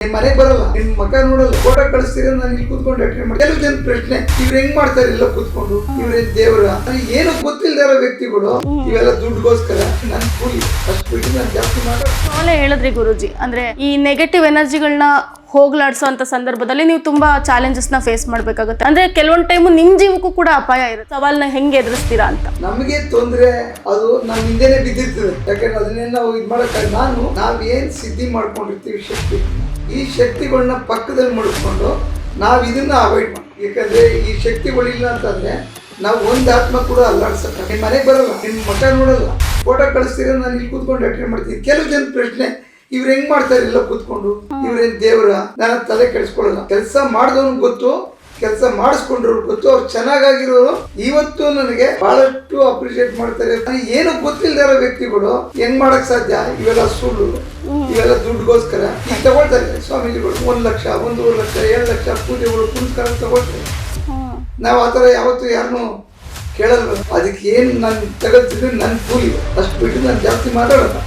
ನಿಮ್ ಮನೆಗೆ ಬರಲ್ಲ, ನಿಮ್ ಮಕ್ಕ ನೋಡಲ್ಲ, ಫೋಟೋ ಕಳಿಸ್ತೀರ ನಾನು ಇಲ್ಲಿ ಕೂತ್ಕೊಂಡು ಅಟೆಂಡ್ ಮಾಡಿ. ಕೆಲವು ಜನ ಪ್ರಶ್ನೆ, ಇವ್ರು ಹೆಂಗ್ ಮಾಡ್ತಾರೆ ಎಲ್ಲ ಕೂತ್ಕೊಂಡು, ಇವ್ರೇನ್ ದೇವ್ರ? ಏನು ಗೊತ್ತಿಲ್ಲದ ವ್ಯಕ್ತಿಗಳು ಇವೆಲ್ಲ ದುಡ್ಡುಗೋಸ್ಕರ ನನ್ ಕೂಲಿ ಅಷ್ಟು ಬಿಟ್ಟು ನಾನು ಜಾಸ್ತಿ ನಾಳೆ ಹೇಳಿದ್ರಿ ಗುರುಜಿ, ಅಂದ್ರೆ ಈ ನೆಗೆಟಿವ್ ಎನರ್ಜಿಗಳನ್ನ ಹೋಗ್ಲಾಡ್ಸೋಂತ ಸಂದರ್ಭದಲ್ಲಿ ನೀವು ತುಂಬಾ ಚಾಲೆಂಜಸ್ ನ ಫೇಸ್ ಮಾಡ್ಬೇಕಾಗುತ್ತೆ. ಅಂದ್ರೆ ಕೆಲವೊಂದು ಟೈಮು ನಿಮ್ ಜೀವಕ್ಕೂ ಕೂಡ ಅಪಾಯ ಇರುತ್ತೆ. ಸವಾಲ್ನ ಹೆಂಗೆ ಎದುರಿಸ್ತೀರಾ ಅಂತ. ನಮಗೆ ತೊಂದ್ರೆ ಅದು ನಮ್ಮ ಹಿಂದೆನೆ ಬಿದ್ದಿರ್ತದೆ. ಯಾಕಂದ್ರೆ ಅದನ್ನೆಲ್ಲ ನಾವು ಇದು ಮಾಡಕ್ಕ ನಾವೇನ್ ಸಿದ್ಧಿ ಮಾಡ್ಕೊಂಡಿರ್ತೀವಿ ಶಕ್ತಿ, ಈ ಶಕ್ತಿಗಳನ್ನ ಪಕ್ಕದಲ್ಲಿ ಮುಡಿಸ್ಕೊಂಡು ನಾವು ಇದನ್ನ ಅವಾಯ್ಡ್ ಮಾಡಿ. ಯಾಕಂದ್ರೆ ಈ ಶಕ್ತಿಗಳಿಲ್ಲ ಅಂತಂದ್ರೆ ನಾವು ಒಂದ್ ಆತ್ಮ ಕೂಡ ಅಲ್ಲಾಡ್ಸಕ್ಕ. ನಿಮ್ ಮನೆಗೆ ಬರಲ್ಲ, ನಿಮ್ ಮಕ್ಕ ನೋಡಲ್ಲ, ಫೋಟೋ ಕಳಿಸ್ತೀರ ನಾನು ಇಲ್ಲಿ ಕೂತ್ಕೊಂಡು ಅಟೆಂಡ್ ಮಾಡ್ತೀನಿ. ಕೆಲವು ಜನ ಪ್ರಶ್ನೆ, ಇವ್ರು ಹೆಂಗ್ ಮಾಡ್ತಾರೆ ಎಲ್ಲ ಕೂತ್ಕೊಂಡು, ಇವ್ರೇನ್ ದೇವ್ರ? ನಾನು ತಲೆ ಕೆಡಿಸ್ಕೊಳ್ಳಲ್ಲ. ಕೆಲಸ ಮಾಡಿದವನು ಗೊತ್ತು, ಕೆಲಸ ಮಾಡಿಸ್ಕೊಂಡ್ರವ್ರು ಗೊತ್ತು, ಅವ್ರು ಚೆನ್ನಾಗಿರೋರು ಇವತ್ತು ನನಗೆ ಬಹಳಷ್ಟು ಅಪ್ರಿಶಿಯೇಟ್ ಮಾಡ್ತಾರೆ. ಏನು ಗೊತ್ತಿಲ್ಲದ ವ್ಯಕ್ತಿಗಳು ಹೆಂಗ್ ಮಾಡಕ್ ಸಾಧ್ಯ? ಇವೆಲ್ಲ ಸುಳ್ಳು, ಇವೆಲ್ಲ ದುಡ್ಡುಗೋಸ್ಕರ ಈಗ ತಗೊಳ್ತಾರೆ ಸ್ವಾಮೀಜಿಗಳು. 1 ಲಕ್ಷ, 1.5 ಲಕ್ಷ, 7 ಲಕ್ಷ ಪೂಜೆಗಳು ಪುನಸ್ಕಾರ ತಗೊಳ್ತಾರೆ. ನಾವು ಆತರ ಯಾವತ್ತು ಯಾರನ್ನು ಕೇಳಲ್ಲ. ಅದಕ್ಕೆ ಏನ್ ನಾನು ತಗೊಳ್ತಿದ್ರೆ ನನ್ನ ಕೂಲಿ ಅಷ್ಟು ಬಿಟ್ಟು ನಾನು ಜಾಸ್ತಿ ಮಾತಾಡಲ್ಲ.